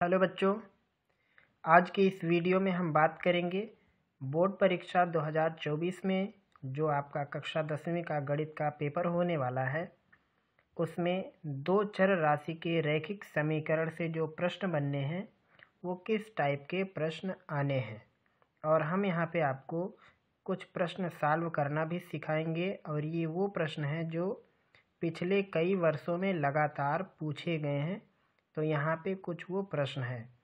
Hello बच्चों, आज के इस वीडियो में हम बात करेंगे बोर्ड परीक्षा 2024 में जो आपका कक्षा 10वीं का गणित का पेपर होने वाला है उसमें दो चर राशि के रैखिक समीकरण से जो प्रश्न बनने हैं वो किस टाइप के प्रश्न आने हैं और हम यहाँ पे आपको कुछ प्रश्न सॉल्व करना भी सिखाएंगे। और ये वो प्रश्न हैं जो पिछले कई वर्षों में लगातार पूछे गए हैं। तो यहाँ पे कुछ वो प्रश्न हैं।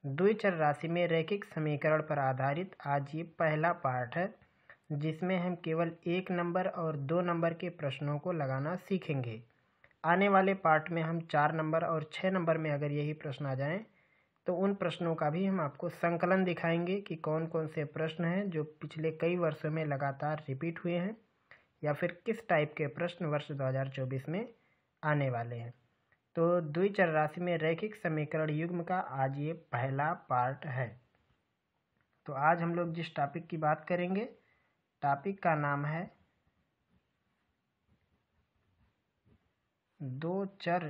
द्विचर राशि में रैखिक समीकरण पर आधारित आज ये पहला पार्ट है जिसमें हम केवल 1 नंबर और 2 नंबर के प्रश्नों को लगाना सीखेंगे। आने वाले पार्ट में हम 4 नंबर और 6 नंबर में अगर यही प्रश्न आ जाएं तो उन प्रश्नों का भी हम आपको संकलन दिखाएंगे कि कौन कौन से प्रश्न हैं जो पिछले कई वर्षों में लगातार रिपीट हुए हैं या फिर किस टाइप के प्रश्न वर्ष 2024 में आने वाले हैं। तो द्विचर राशि में रैखिक समीकरण युग्म का आज ये पहला पार्ट है। तो आज हम लोग जिस टॉपिक की बात करेंगे टॉपिक का नाम है दो चर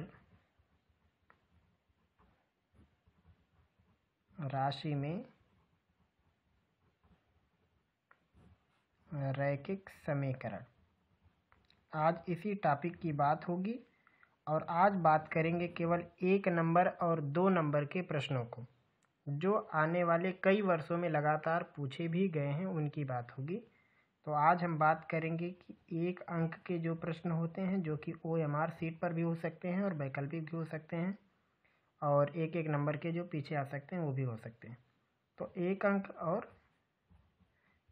राशि में रैखिक समीकरण। आज इसी टॉपिक की बात होगी और आज बात करेंगे केवल 1 नंबर और 2 नंबर के प्रश्नों को जो आने वाले कई वर्षों में लगातार पूछे भी गए हैं उनकी बात होगी। तो आज हम बात करेंगे कि 1 अंक के जो प्रश्न होते हैं जो कि OMR सीट पर भी हो सकते हैं और वैकल्पिक भी हो सकते हैं और 1-1 नंबर के जो पीछे आ सकते हैं वो भी हो सकते हैं। तो 1 अंक और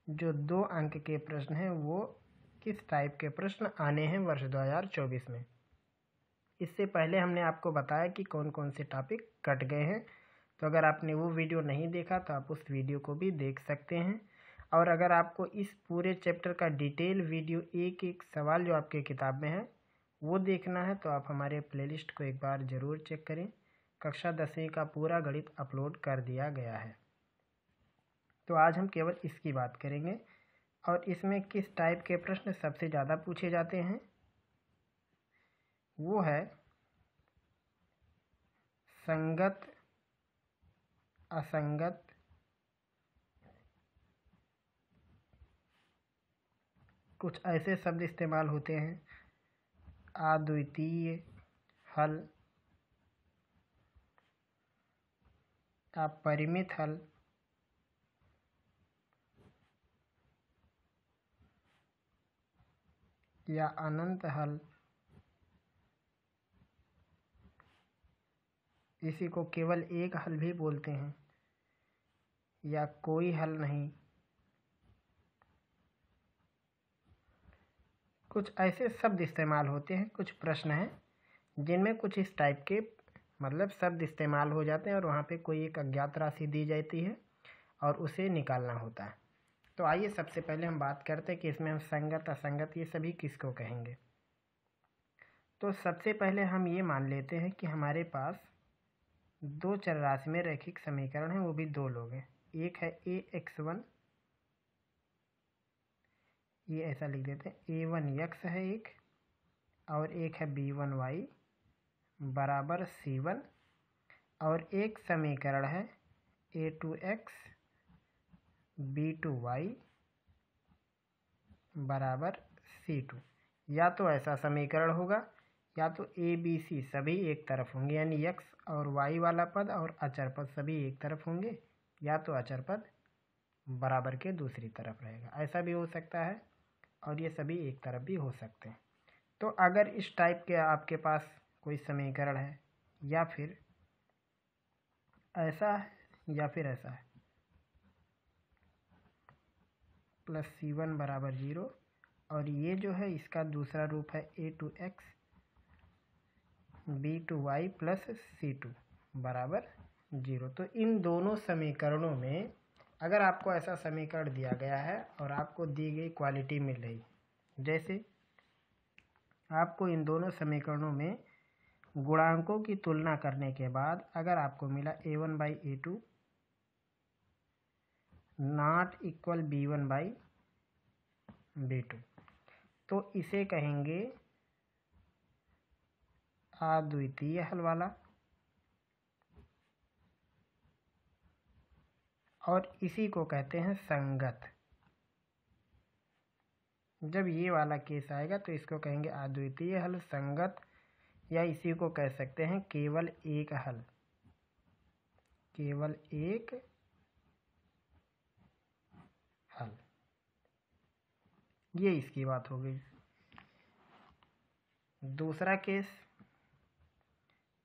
जो 2 अंक के प्रश्न हैं वो किस टाइप के प्रश्न आने हैं वर्ष 2024 में। इससे पहले हमने आपको बताया कि कौन कौन से टॉपिक कट गए हैं। तो अगर आपने वो वीडियो नहीं देखा तो आप उस वीडियो को भी देख सकते हैं। और अगर आपको इस पूरे चैप्टर का डिटेल वीडियो एक एक सवाल जो आपके किताब में है वो देखना है तो आप हमारे प्लेलिस्ट को एक बार ज़रूर चेक करें। कक्षा 10वीं का पूरा गणित अपलोड कर दिया गया है। तो आज हम केवल इसकी बात करेंगे और इसमें किस टाइप के प्रश्न सबसे ज़्यादा पूछे जाते हैं वो है संगत असंगत कुछ ऐसे शब्द इस्तेमाल होते हैं अद्वितीय हल, अपरिमित हल, या अनंत हल। इसी को केवल एक हल भी बोलते हैं या कोई हल नहीं। कुछ ऐसे शब्द इस्तेमाल होते हैं, कुछ प्रश्न हैं जिनमें कुछ इस टाइप के मतलब शब्द इस्तेमाल हो जाते हैं और वहाँ पे कोई एक अज्ञात राशि दी जाती है और उसे निकालना होता है। तो आइए सबसे पहले हम बात करते हैं कि इसमें हम संगत असंगत ये सभी किसको कहेंगे। तो सबसे पहले हम ये मान लेते हैं कि हमारे पास दो चर राशि में रैखिक समीकरण है, वो भी दो लोग हैं। एक है ax1, ये ऐसा लिख देते हैं a1x है एक, और एक है b1y बराबर c1, और एक समीकरण है a2x b2y बराबर c2। या तो ऐसा समीकरण होगा या तो a b c सभी एक तरफ होंगे यानी x और y वाला पद और अचर पद सभी एक तरफ होंगे, या तो अचर पद बराबर के दूसरी तरफ रहेगा। ऐसा भी हो सकता है और ये सभी एक तरफ भी हो सकते हैं। तो अगर इस टाइप के आपके पास कोई समीकरण है या फिर ऐसा है या फिर ऐसा है प्लस c1 बराबर 0, और ये जो है इसका दूसरा रूप है a2x b2y प्लस c2 बराबर 0। तो इन दोनों समीकरणों में अगर आपको ऐसा समीकरण दिया गया है और आपको दी गई क्वालिटी मिल रही, जैसे आपको इन दोनों समीकरणों में गुणांकों की तुलना करने के बाद अगर आपको मिला a1/a2 नॉट इक्वल b1/b2 तो इसे कहेंगे अद्वितीय हल वाला। और इसी को कहते हैं संगत। जब ये वाला केस आएगा तो इसको कहेंगे अद्वितीय हल, संगत, या इसी को कह सकते हैं केवल एक हल, केवल एक हल। ये इसकी बात हो गई। दूसरा केस,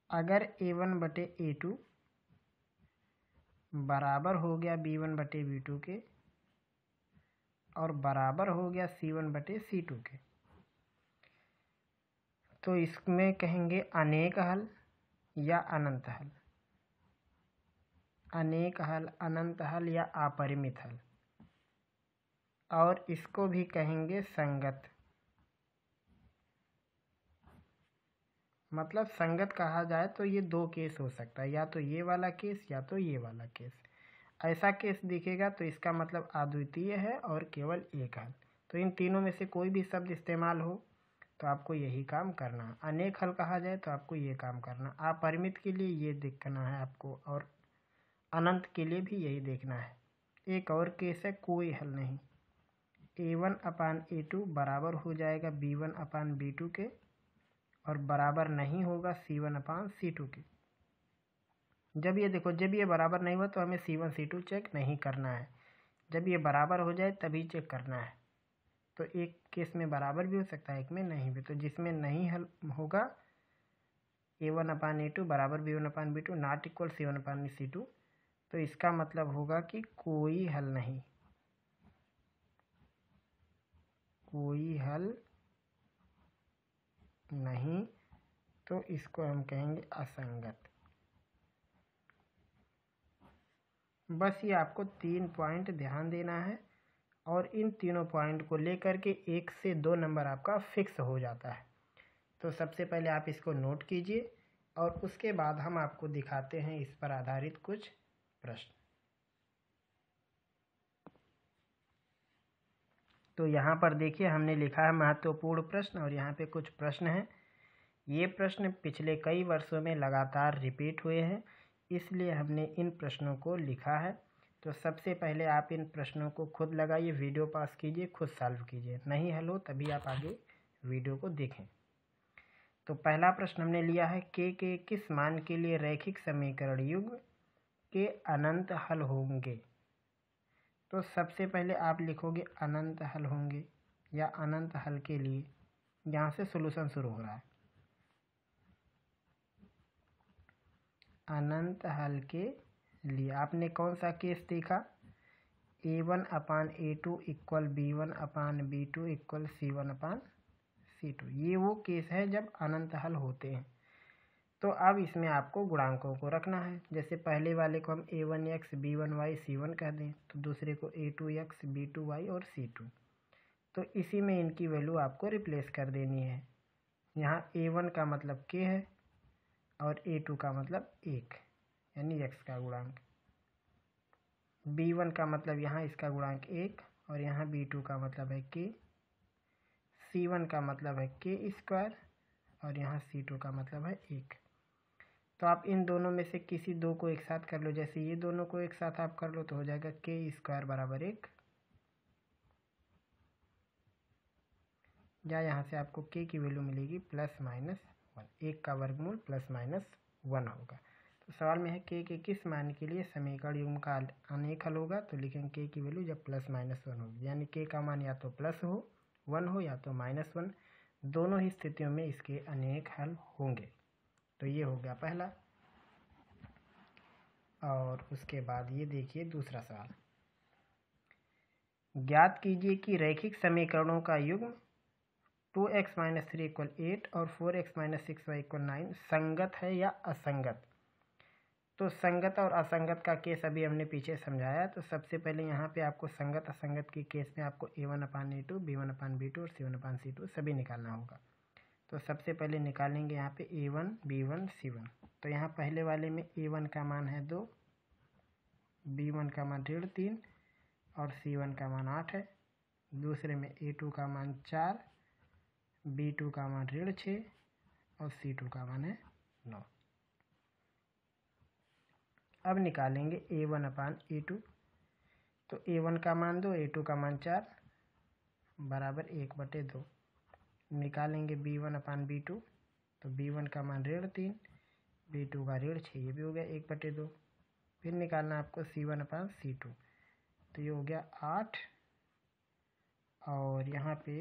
अगर a1 बटे a2 बराबर हो गया b1 बटे b2 के और बराबर हो गया c1 बटे c2 के, तो इसमें कहेंगे अनेक हल या अनंत हल। अनेक हल, अनंत हल या अपरिमित हल। और इसको भी कहेंगे संगत। मतलब संगत कहा जाए तो ये दो केस हो सकता है, या तो ये वाला केस या तो ये वाला केस। ऐसा केस दिखेगा तो इसका मतलब अद्वितीय है और केवल एक हल। तो इन तीनों में से कोई भी शब्द इस्तेमाल हो तो आपको यही काम करना है। अनेक हल कहा जाए तो आपको ये काम करना। अपरिमित के लिए ये देखना है आपको, और अनंत के लिए भी यही देखना है। एक और केस है कोई हल नहीं। a1 अपान a2 बराबर हो जाएगा b1 अपान b2 के और बराबर नहीं होगा c1 अपान c2 के। जब ये देखो, जब ये बराबर नहीं हुआ तो हमें c1 c2 चेक नहीं करना है, जब ये बराबर हो जाए तभी चेक करना है। तो एक केस में बराबर भी हो सकता है, एक में नहीं भी। तो जिसमें नहीं हल होगा a1 अपान a2 बराबर b1 upon b2 not equal c1 upon c2, तो इसका मतलब होगा कि कोई हल नहीं, कोई हल नहीं। तो इसको हम कहेंगे असंगत। बस ये आपको 3 पॉइंट ध्यान देना है, और इन तीनों पॉइंट को लेकर के 1 से 2 नंबर आपका फिक्स हो जाता है। तो सबसे पहले आप इसको नोट कीजिए और उसके बाद हम आपको दिखाते हैं इस पर आधारित कुछ प्रश्न। तो यहाँ पर देखिए हमने लिखा है महत्वपूर्ण प्रश्न, और यहाँ पे कुछ प्रश्न हैं। ये प्रश्न पिछले कई वर्षों में लगातार रिपीट हुए हैं, इसलिए हमने इन प्रश्नों को लिखा है। तो सबसे पहले आप इन प्रश्नों को खुद लगाइए, वीडियो पास कीजिए, खुद सॉल्व कीजिए। नहीं हल हो तभी आप आगे वीडियो को देखें। तो पहला प्रश्न हमने लिया है के किस मान के लिए रैखिक समीकरण युग्म के अनंत हल होंगे। तो सबसे पहले आप लिखोगे अनंत हल होंगे, या अनंत हल के लिए, यहाँ से सॉल्यूशन शुरू हो रहा है। अनंत हल के लिए आपने कौन सा केस देखा, a1 अपान a2 इक्वल b1 अपान b2 इक्वल c1 अपान c2। ये वो केस है जब अनंत हल होते हैं। तो अब इसमें आपको गुणांकों को रखना है। जैसे पहले वाले को हम a1x b1y c1 कह दें, तो दूसरे को a2x b2y और c2। तो इसी में इनकी वैल्यू आपको रिप्लेस कर देनी है। यहाँ a1 का मतलब k है और a2 का मतलब 1, यानी x का गुणांक। b1 का मतलब यहाँ इसका गुणांक 1 और यहाँ b2 का मतलब है k। c1 का मतलब है k स्क्वायर और यहाँ c2 का मतलब है 1। तो आप इन दोनों में से किसी दो को एक साथ कर लो। जैसे ये दोनों को एक साथ आप कर लो तो हो जाएगा k स्क्वायर बराबर 1, या यहाँ से आपको k की वैल्यू मिलेगी प्लस माइनस 1। 1 का वर्गमूल प्लस माइनस 1 होगा। तो सवाल में है k के किस मान के लिए समीकरण युग्म का अनेक हल होगा। तो लिखेंगे k की वैल्यू जब प्लस माइनस 1 होगी, यानी k का मान या तो प्लस हो 1 हो या तो माइनस 1, दोनों ही स्थितियों में इसके अनेक हल होंगे। तो ये हो गया पहला। और उसके बाद ये देखिए दूसरा सवाल, ज्ञात कीजिए कि रैखिक समीकरणों का युग्म 2x - 3 = 8 और 4x - 6y = 9 संगत है या असंगत। तो संगत और असंगत का केस अभी हमने पीछे समझाया। तो सबसे पहले यहाँ पे आपको संगत असंगत के केस में आपको a1 अपान a2 b1 अपान b2 और c1 अपान c2 सभी निकालना होगा। तो सबसे पहले निकालेंगे यहाँ पे a1 b1 c1। तो यहाँ पहले वाले में a1 का मान है 2, b1 का मान 3.5 और c1 का मान 8 है। दूसरे में a2 का मान 4, b2 का मान 6 और c2 का मान है 9। अब निकालेंगे a1 अपान a2। तो A1 का मान 2, A2 का मान 4 बराबर 1/2 निकालेंगे B1 अपान B2। तो B1 का मान -3, B2 का -6, ये भी हो गया 1/2। फिर निकालना आपको C1 अपान C2, तो ये हो गया 8 और यहाँ पे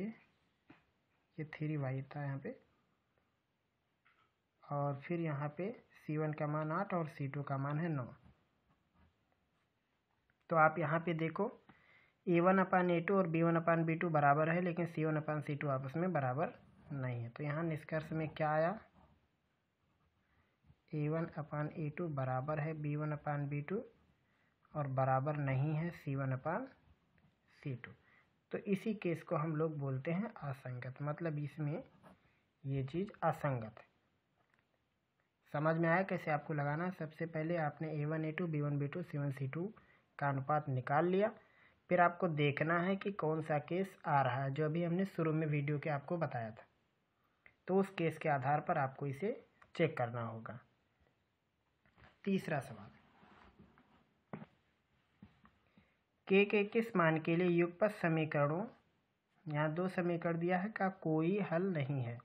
ये 3y था यहाँ पे, और फिर यहाँ पे C1 का मान 8 और C2 का मान है 9। तो आप यहाँ पे देखो A1 अपान A2 और B1 अपान B2 बराबर है, लेकिन C1 अपान C2 आपस में बराबर नहीं है। तो यहाँ निष्कर्ष में क्या आया, A1 अपान A2 बराबर है B1 अपान B2 और बराबर नहीं है C1 अपान C2। तो इसी केस को हम लोग बोलते हैं असंगत, मतलब इसमें ये चीज़ असंगत है। समझ में आया कैसे आपको लगाना है। सबसे पहले आपने A1 A2 B1 B2 C1 C2 का अनुपात निकाल लिया, फिर आपको देखना है कि कौन सा केस आ रहा है, जो अभी हमने शुरू में वीडियो के आपको बताया था। तो उस केस के आधार पर आपको इसे चेक करना होगा। तीसरा सवाल, के किस मान के लिए युगपत समीकरणों, यहाँ 2 समीकरण दिया है, का कोई हल नहीं है।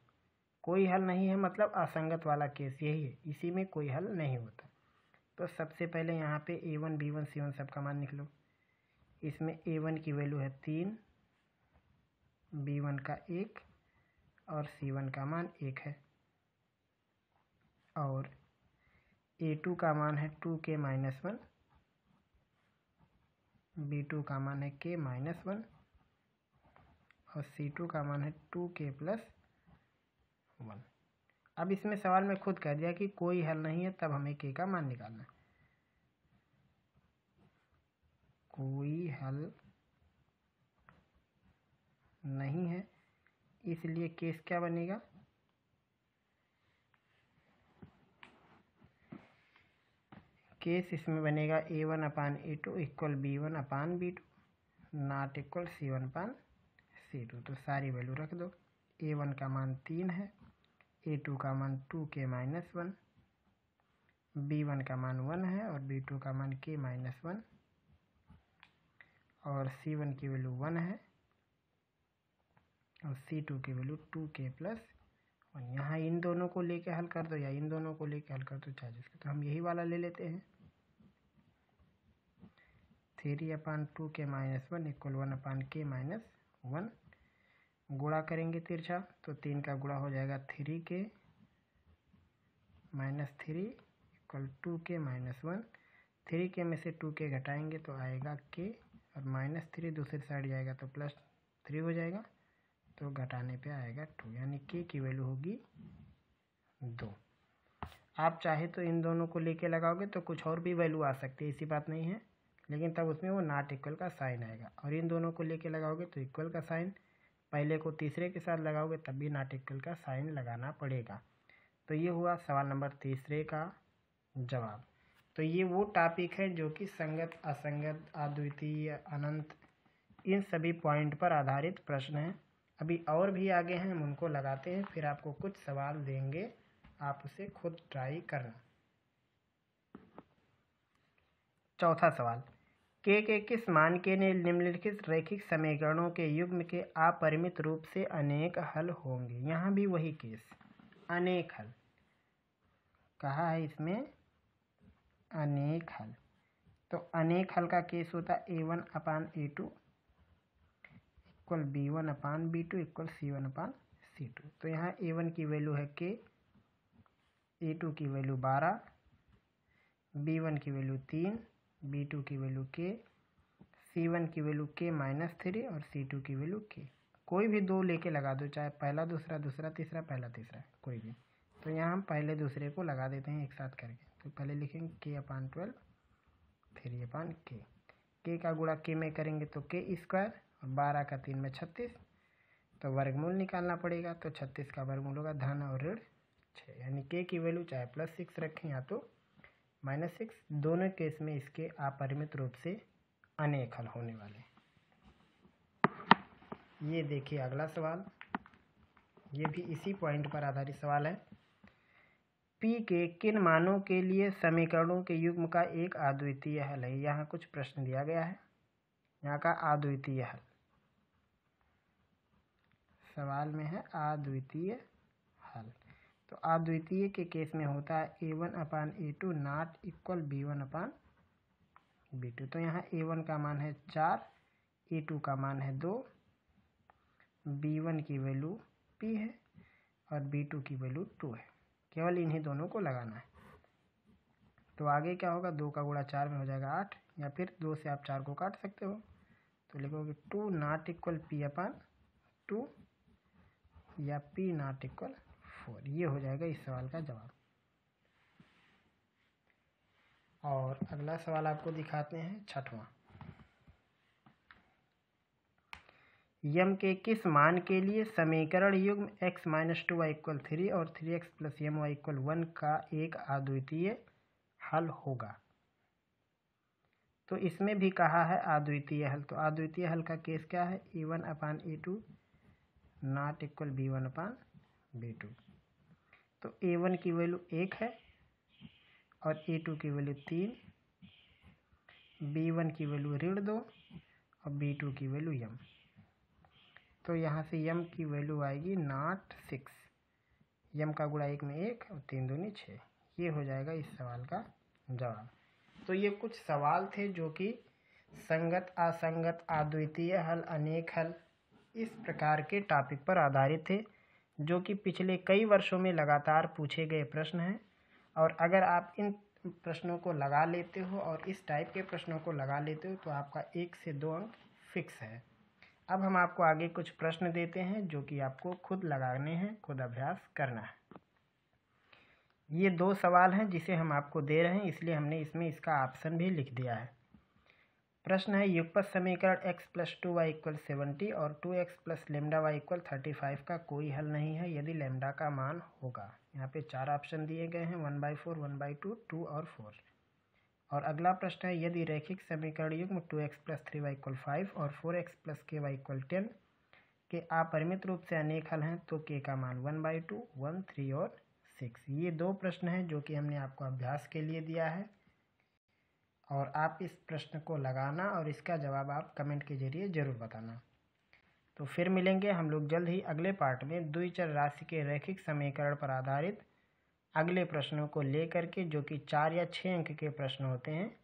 कोई हल नहीं है मतलब असंगत वाला केस यही है, इसी में कोई हल नहीं होता। तो सबसे पहले यहाँ पे A1 B1 C1 सबका मान लिख लो। इसमें A1 की वैल्यू है 3, B1 का 1 और C1 का मान 1 है, और A2 का मान है 2k-1, B2 का मान है k-1 और C2 का मान है 2k+1। अब इसमें सवाल में खुद कह दिया कि कोई हल नहीं है, तब हमें k का मान निकालना है। कोई हल नहीं है, इसलिए केस क्या बनेगा, केस इसमें बनेगा A1 upon A2 equal B1 upon B2 not equal C1 upon C2। तो सारी वैल्यू रख दो। A1 का मान 3 है, A2 का मान 2k-1, B1 का मान 1 है और B2 का मान k-1 और C1 की वैल्यू 1 है और C2 की वैल्यू 2k+1। यहाँ इन दोनों को लेके हल कर दो या इन दोनों को लेके हल कर दो, चाहे जिसका। तो हम यही वाला ले लेते हैं, 3 अपान 2k-1 इक्वल 1 अपान k-1। गुणा करेंगे तिरछा, तो 3 का गुणा हो जाएगा 3k-3 इक्वल 2k-1। 3k में से 2k घटाएंगे तो आएगा k और -3 दूसरी साइड जाएगा तो +3 हो जाएगा, तो घटाने पे आएगा 2, यानी k की वैल्यू होगी 2। आप चाहे तो इन दोनों को लेके लगाओगे तो कुछ और भी वैल्यू आ सकती है, ऐसी बात नहीं है, लेकिन तब उसमें वो नॉट इक्वल का साइन आएगा। और इन दोनों को लेके लगाओगे तो इक्वल का साइन, पहले को तीसरे के साथ लगाओगे तब भी नॉट इक्वल का साइन लगाना पड़ेगा। तो ये हुआ सवाल नंबर तीसरे का जवाब। तो ये वो टॉपिक है जो कि संगत, असंगत, अद्वितीय, अनंत, इन सभी पॉइंट पर आधारित प्रश्न हैं। अभी और भी आगे हैं, हम उनको लगाते हैं, फिर आपको कुछ सवाल देंगे, आप उसे खुद ट्राई करना। चौथा सवाल, के किस मान के निम्नलिखित रैखिक समीकरणों के युग्म के अपरिमित रूप से अनेक हल होंगे। यहाँ भी वही केस, अनेक हल कहा है इसमें, अनेक हल। तो अनेक हल का केस होता है A1 अपान A2 इक्वल B1 अपान B2 इक्वल C1 अपान C2। तो यहाँ A1 की वैल्यू है k, A2 की वैल्यू 12, B1 की वैल्यू 3, B2 की वैल्यू k, C1 की वैल्यू k-3 और C2 की वैल्यू k। कोई भी दो लेके लगा दो, चाहे पहला दूसरा, दूसरा तीसरा, पहला तीसरा, कोई भी। तो यहाँ हम पहले दूसरे को लगा देते हैं एक साथ करके। तो पहले लिखेंगे k/12 3 अपान k का गुणा k में करेंगे तो k² और 12 का 3 में 36, तो वर्गमूल निकालना पड़ेगा। तो 36 का वर्गमूल होगा धन और ऋण 6, यानी k की वैल्यू चाहे +6 रखें या तो -6, दोनों केस में इसके अपरिमित रूप से अनेक हल होने वाले। ये देखिए अगला सवाल, ये भी इसी पॉइंट पर आधारित सवाल है। P के किन मानों के लिए समीकरणों के युग्म का एक अद्वितीय हल है। यहाँ कुछ प्रश्न दिया गया है, यहाँ का अद्वितीय हल। सवाल में है अद्वितीय हल। तो अद्वितीय के केस में होता है a1/a2 नॉट इक्वल b1/b2। तो यहाँ a1 का मान है 4, a2 का मान है 2, b1 की वैल्यू p है और b2 की वैल्यू 2 है। केवल इन्हीं दोनों को लगाना है। तो आगे क्या होगा, 2 का गुणा 4 में हो जाएगा 8, या फिर 2 से आप 4 को काट सकते हो। तो लिखोगे 2 नॉट इक्वल p/2 या p नॉट इक्वल 4। ये हो जाएगा इस सवाल का जवाब। और अगला सवाल आपको दिखाते हैं, 6वां। यम के किस मान के लिए समीकरण युग्म x - 2y = 3 और 3x + my = 1 का एक अद्वितीय हल होगा? तो इसमें भी कहा है अद्वितीय हल। तो अद्वितीय हल का केस क्या है, a1/a2 नॉट इक्वल b1/b2। तो a1 की वैल्यू 1 है और a2 की वैल्यू 3, b1 की वैल्यू ऋण 2 और b2 की वैल्यू m। तो यहाँ से m की वैल्यू आएगी नॉट 6। m का गुणा 1 में 1 और 3 दूनी 6। ये हो जाएगा इस सवाल का जवाब। तो ये कुछ सवाल थे जो कि संगत, असंगत, अद्वितीय हल, अनेक हल, इस प्रकार के टॉपिक पर आधारित थे, जो कि पिछले कई वर्षों में लगातार पूछे गए प्रश्न हैं। और अगर आप इन प्रश्नों को लगा लेते हो और इस टाइप के प्रश्नों को लगा लेते हो तो आपका 1 से 2 अंक फिक्स है। अब हम आपको आगे कुछ प्रश्न देते हैं जो कि आपको खुद लगाने हैं, खुद अभ्यास करना है। ये 2 सवाल हैं जिसे हम आपको दे रहे हैं, इसलिए हमने इसमें इसका ऑप्शन भी लिख दिया है। प्रश्न है, युगपत समीकरण x + 2y = 70 और 2x + λy = 35 का कोई हल नहीं है यदि लैम्डा का मान होगा। यहाँ पे 4 ऑप्शन दिए गए हैं, 1/4, 1/2, 2 और 4। और अगला प्रश्न है, यदि रैखिक समीकरण युग्म 2x + 3y = 5 और 4x + ky = 10 के अपरिमित रूप से अनेक हल हैं तो k का मान 1/2, 1, 3 और 6। ये 2 प्रश्न हैं जो कि हमने आपको अभ्यास के लिए दिया है और आप इस प्रश्न को लगाना और इसका जवाब आप कमेंट के जरिए ज़रूर बताना। तो फिर मिलेंगे हम लोग जल्द ही अगले पार्ट में द्विचर राशि के रैखिक समीकरण पर आधारित अगले प्रश्नों को लेकर के, जो कि 4 या 6 अंक के प्रश्न होते हैं।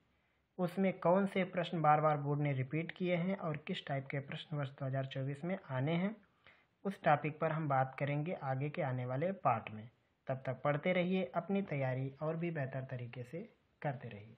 उसमें कौन से प्रश्न बार बार बोर्ड ने रिपीट किए हैं और किस टाइप के प्रश्न वर्ष 2024 में आने हैं, उस टॉपिक पर हम बात करेंगे आगे के आने वाले पार्ट में। तब तक पढ़ते रहिए, अपनी तैयारी और भी बेहतर तरीके से करते रहिए।